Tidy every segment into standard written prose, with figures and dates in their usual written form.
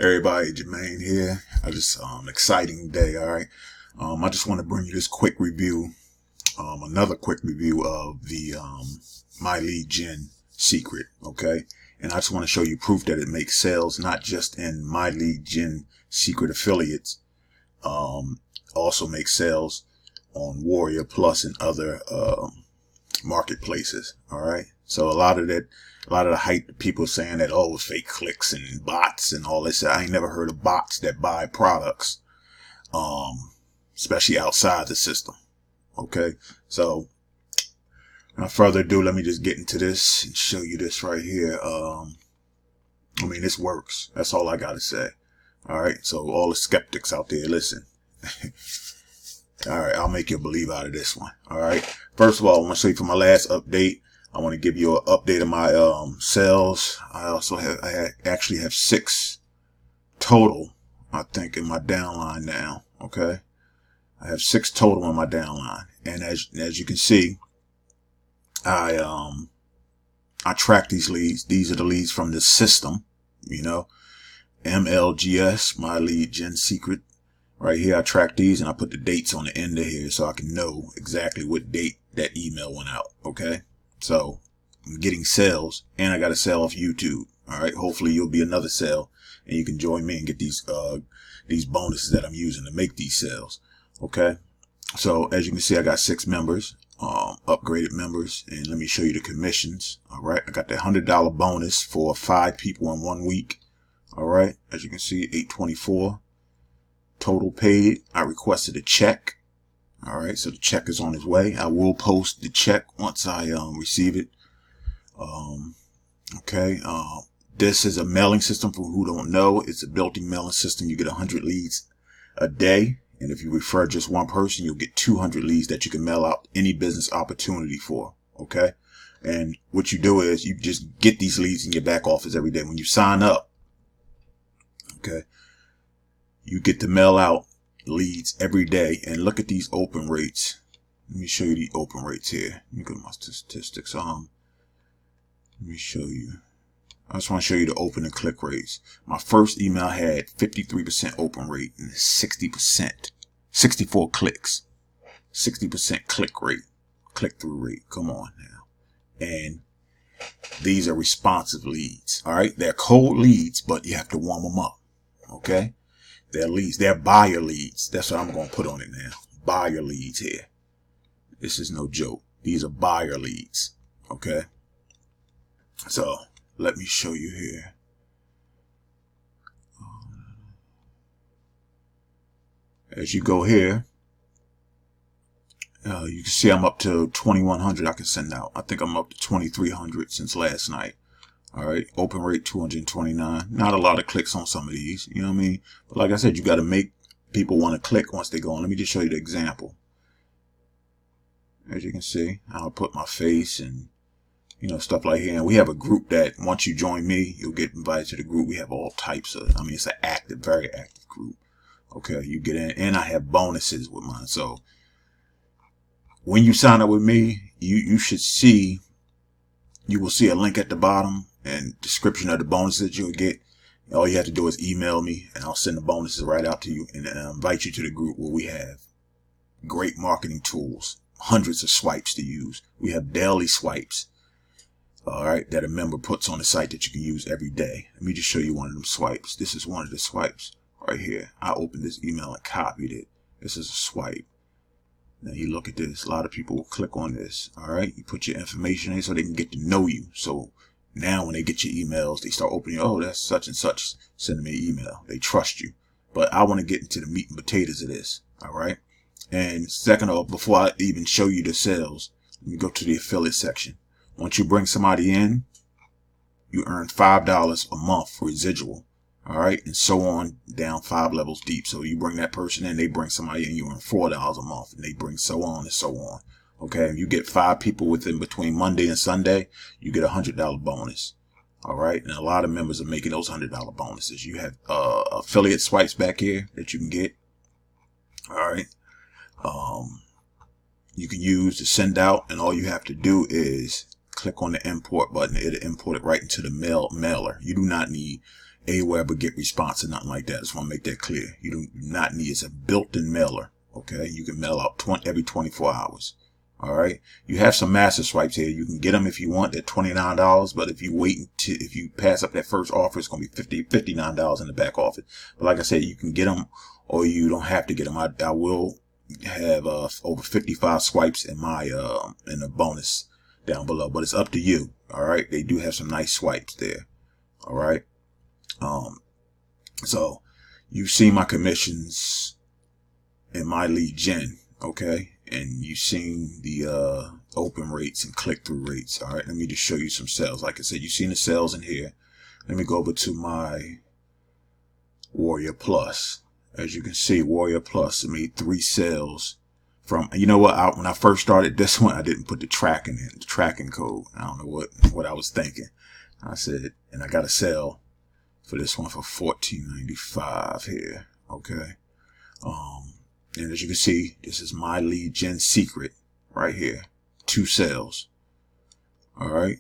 Everybody, Jermaine here. I just exciting day. All right. I just want to bring you this quick review, another quick review of the My Lead Gen secret. Okay, and I just want to show you proof that it makes sales, not just in My Lead Gen secret affiliates. Also makes sales on Warrior Plus and other marketplaces. All right. So a lot of the hype, people saying that, oh, it's fake clicks and bots and all this. I ain't never heard of bots that buy products, especially outside the system. Okay. So without further ado, let me just get into this and show you this right here. This works. That's all I got to say. All right. So all the skeptics out there, listen. All right, I'll make you a believer out of this one. All right. First of all, I want to show you for my last update. I want to give you an update of my sales. I actually have 6 total, I think, in my downline now. Okay. I have 6 total in my downline. And as you can see, I track these leads. These are the leads from the system, MLGS, My Lead Gen Secret. Right here, I track these and I put the dates on the end of here so I can know exactly what date that email went out. Okay. So I'm getting sales and I got a sale off YouTube. All right. Hopefully you'll be another sale and you can join me and get these bonuses that I'm using to make these sales. Okay. So as you can see, I got 6 members, upgraded members, and let me show you the commissions. All right. I got the $100 bonus for 5 people in 1 week. All right. As you can see, 824. Total paid. I requested a check. All right, so the check is on its way. I will post the check once I receive it. Okay. This is a mailing system for who don't know. It's a built-in mailing system. You get 100 leads a day, and if you refer just one person, you'll get 200 leads that you can mail out any business opportunity for. Okay, and what you do is you just get these leads in your back office every day when you sign up. Okay. You get to mail out leads every day, and look at these open rates. Let me show you the open rates here. Let me go to my statistics. Let me show you. I just want to show you the open and click rates. My first email had 53% open rate and 60%, 64 clicks, 60% click rate, click-through rate. Come on now. And these are responsive leads. All right. They're cold leads, but you have to warm them up. Okay. They're leads. They're buyer leads. That's what I'm going to put on it now. Buyer leads here. This is no joke. These are buyer leads. Okay. So let me show you here. As you go here, you can see I'm up to 2,100 I can send out. I think I'm up to 2,300 since last night. All right. Open rate 229. Not a lot of clicks on some of these. You know what I mean? But like I said, you got to make people want to click once they go on. Let me just show you the example. As you can see, I'll put my face and, stuff like here. And we have a group that once you join me, you'll get invited to the group. We have all types of, it's an active, very active group. Okay. You get in, and I have bonuses with mine. So when you sign up with me, you will see a link at the bottom and description of the bonuses that you'll get. All you have to do is email me and I'll send the bonuses right out to you and invite you to the group where we have great marketing tools, hundreds of swipes to use. We have daily swipes, all right, that a member puts on the site that you can use every day. Let me just show you one of them swipes. This is one of the swipes right here. I opened this email and copied it. This is a swipe. Now you look at this. A lot of people will click on this. All right. You put your information in so they can get to know you. So now when they get your emails, they start opening, oh, that's such and such. Sending me an email. They trust you. But I want to get into the meat and potatoes of this. All right. And second of all, before I even show you the sales, let me go to the affiliate section. Once you bring somebody in, you earn $5 a month for residual. All right. And so on down 5 levels deep. So you bring that person in, they bring somebody in, you earn $4 a month, and they bring so on and so on. Okay. If you get 5 people within between Monday and Sunday, you get a $100 bonus. All right. And a lot of members are making those $100 bonuses. You have affiliate swipes back here that you can get. All right. You can use to send out, and all you have to do is click on the import button. It'll import it right into the mailer. You do not need AWeber get response or nothing like that. I just want to make that clear. You do not need, it's a built-in mailer. Okay, you can mail out every 24 hours. All right, you have some master swipes here. You can get them if you want at $29, but if you pass up that first offer, it's going to be $59 in the back office. But like I said, you can get them or you don't have to get them. I will have over 55 swipes in my in the bonus down below, but it's up to you. All right, they do have some nice swipes there. All right, so you see my commissions in my lead gen. Okay, and you've seen the open rates and click-through rates. All right, let me just show you some sales. Like I said, you've seen the sales in here. Let me go over to my Warrior Plus. As you can see, Warrior Plus, I made 3 sales from, you know what, when I first started this one, I didn't put the tracking in, the tracking code. I don't know what I was thinking. I said, and I got a sale for this one for $14.95 here. Okay. And as you can see, this is my lead gen secret right here. 2 sales. All right.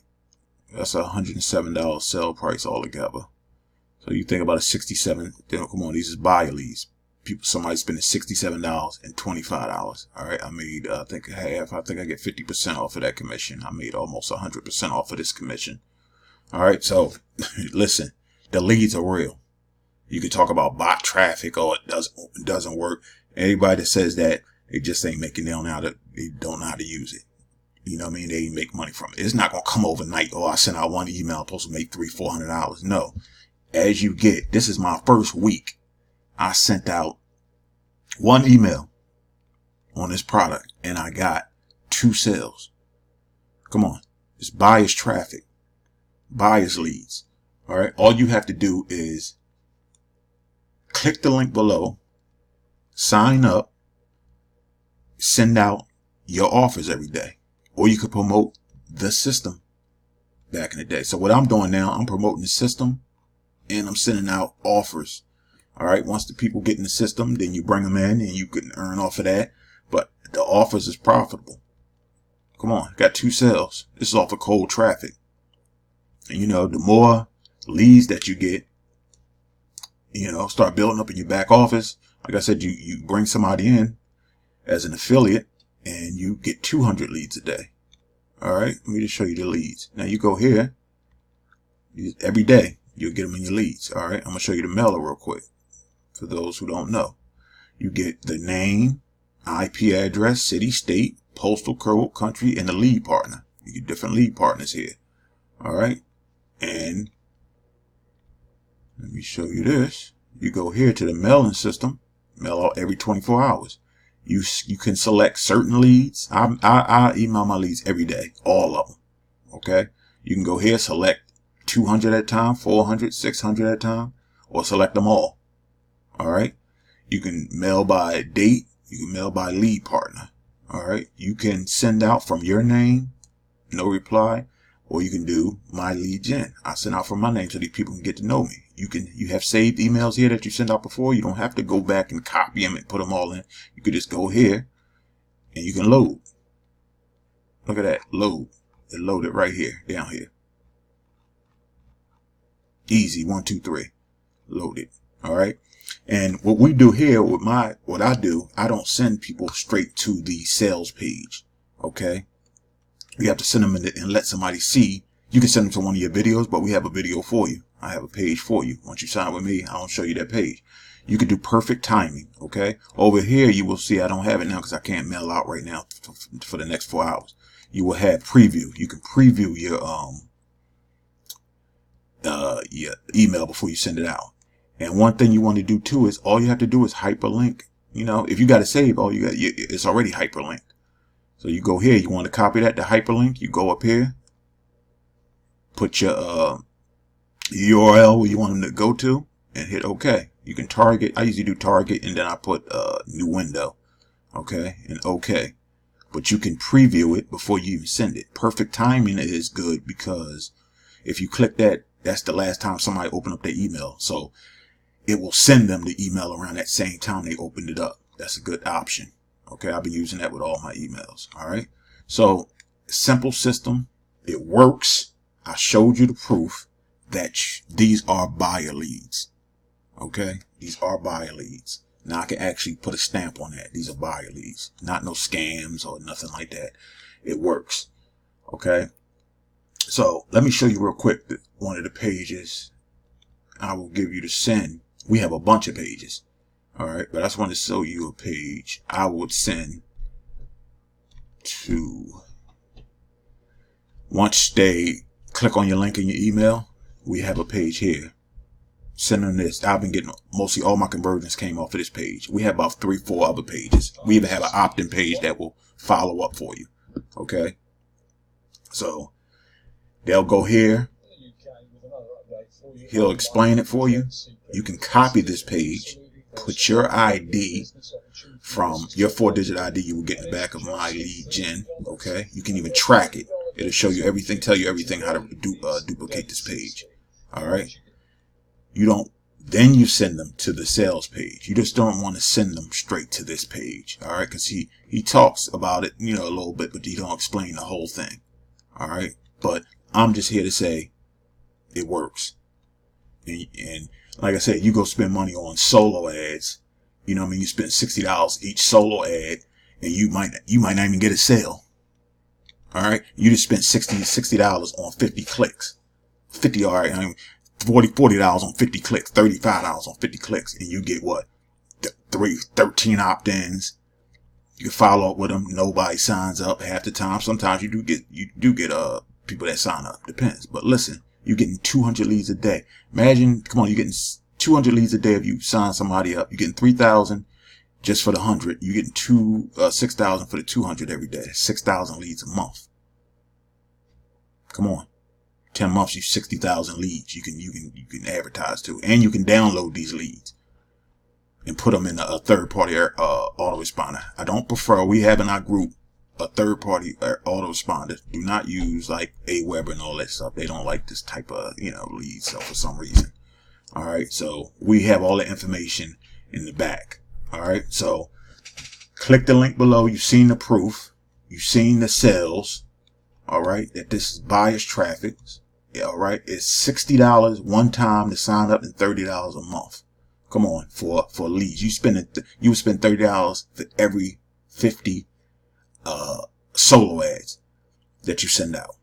That's a $107 sale price altogether. So you think about a $67. Come on, these is buyer leads. Somebody spending $67 and $25. All right. I made, I think half. I think I get 50% off of that commission. I made almost 100% off of this commission. All right. So listen, the leads are real. You can talk about bot traffic or it doesn't work. Anybody that says that, they just ain't making, they don't know how to use it. You know what I mean? They ain't make money from it. It's not going to come overnight. Oh, I sent out one email, I'm supposed to make $300-400. No. As you get, this is my first week. I sent out 1 email on this product and I got 2 sales. Come on. It's buyer's traffic, buyer's leads. All right. All you have to do is click the link below, sign up, send out your offers every day, or you could promote the system back in the day. So what I'm doing now, I'm promoting the system and I'm sending out offers. All right. Once the people get in the system, then you bring them in and you can earn off of that. But the offers is profitable. Come on. Got 2 sales. This is off of cold traffic. And you know, the more leads that you get, you know, start building up in your back office. Like I said, you bring somebody in as an affiliate and you get 200 leads a day. All right. Let me just show you the leads. Now you go here every day. You'll get them in your leads. All right. I'm going to show you the mailer real quick. For those who don't know, you get the name, IP address, city, state, postal code, country, and the lead partner. You get different lead partners here. All right. And let me show you this. You go here to the mailing system, mail out every 24 hours. You can select certain leads. I email my leads every day, all of them. Okay. You can go here, select 200 at a time, 400, 600 at a time, or select them all. All right. You can mail by date. You can mail by lead partner. All right. You can send out from your name, no reply, or you can do my lead gen. I send out from my name so these people can get to know me. You have saved emails here that you sent out before. You don't have to go back and copy them and put them all in. You could just go here and you can load. Look at that. Load. It loaded right here, down here. Easy. 1, 2, 3. Loaded. All right. And what we do here with what I do, I don't send people straight to the sales page. Okay. You have to send them and let somebody see. You can send them to one of your videos, but we have a video for you. I have a page for you. Once you sign with me, I'll show you that page. You can do perfect timing. Okay. Over here, you will see I don't have it now because I can't mail out right now for the next 4 hours. You will have preview. You can preview your email before you send it out. And one thing you want to do too is all you have to do is hyperlink. You know, if you got to save, it's already hyperlinked. So you go here, you want to copy that to hyperlink. You go up here, put your URL where you want them to go to, and hit OK. You can target. I usually do target, and then I put new window, okay, and OK. But you can preview it before you even send it. Perfect timing is good because if you click that, that's the last time somebody opened up their email. So it will send them the email around that same time they opened it up. That's a good option. Okay, I've been using that with all my emails. All right. So simple system. It works. I showed you the proof. that these are buyer leads. Okay, these are buyer leads. Now I can actually put a stamp on that. These are buyer leads, not no scams or nothing like that. It works. Okay, so let me show you real quick one of the pages I will give you to send. We have a bunch of pages. All right, but I just want to show you a page I would send to. Once they click on your link in your email, we have a page here. Send them this. I've been getting mostly all my conversions came off of this page. We have about 3-4 other pages. We even have an opt-in page that will follow up for you. Okay, so they'll go here. He'll explain it for you. You can copy this page, put your ID from your 4-digit ID you will get in the back of My Lead Gen. Okay, you can even track it. It'll show you everything, tell you everything how to duplicate this page. All right. Then you send them to the sales page. You just don't want to send them straight to this page. All right. Because he talks about it, a little bit, but he don't explain the whole thing. All right. But I'm just here to say it works. And like I said, you go spend money on solo ads. You spend $60 each solo ad and you might not even get a sale. All right. You just spent $60 on 50 clicks, all right. $40 on 50 clicks, $35 on 50 clicks, and you get what? 13 opt-ins. You follow up with them. Nobody signs up half the time. Sometimes you do get people that sign up. Depends. But listen, you're getting 200 leads a day. Imagine, come on, you're getting 200 leads a day if you sign somebody up. You're getting 3,000 just for the 100. You're getting 6,000 for the 200 every day. 6,000 leads a month. Come on. 10 months, you 60,000 leads. You can advertise to, and you can download these leads and put them in a third-party autoresponder. I don't prefer. We have in our group a third-party autoresponder. Do not use like Aweber and all that stuff. They don't like this type of leads. So for some reason, all right. So we have all the information in the back. All right. So click the link below. You've seen the proof. You've seen the sales. All right. That this is buyer's traffic. Yeah, all right. It's $60 one time to sign up and $30 a month. Come on, for leads. You would spend $30 for every 50 solo ads that you send out.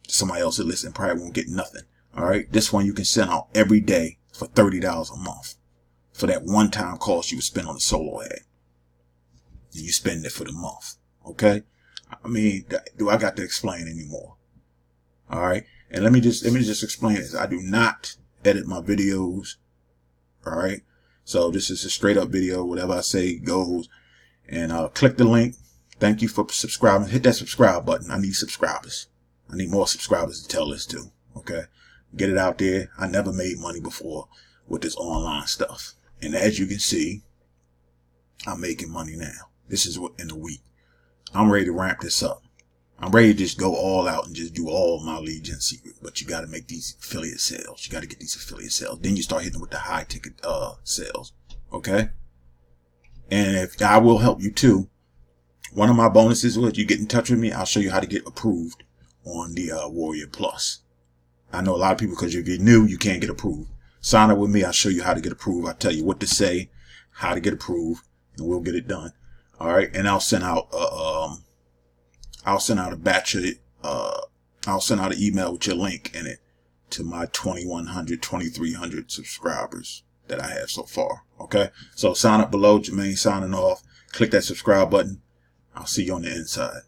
Somebody else that listen probably won't get nothing. All right. This one you can send out every day for $30 a month for that one time cost you would spend on a solo ad. And you spend it for the month. Okay. I mean, do I got to explain anymore? All right. And let me just explain this. I do not edit my videos. All right. So this is a straight up video. Whatever I say goes. And click the link. Thank you for subscribing. Hit that subscribe button. I need subscribers. I need more subscribers to tell this to. Okay. Get it out there. I never made money before with this online stuff. And as you can see, I'm making money now. This is what in a week. I'm ready to ramp this up. I'm ready to just go all out and just do all my lead gen secret. But you got to make these affiliate sales. You got to get these affiliate sales. Then you start hitting with the high ticket sales. Okay. And if I will help you too. One of my bonuses was you get in touch with me. I'll show you how to get approved on the Warrior Plus. I know a lot of people, because if you're new, you can't get approved. Sign up with me. I'll show you how to get approved. I'll tell you what to say, how to get approved, and we'll get it done. All right. And I'll send out a batch of it. I'll send out an email with your link in it to my 2,100, 2,300 subscribers that I have so far. Okay. So sign up below. Jermaine signing off. Click that subscribe button. I'll see you on the inside.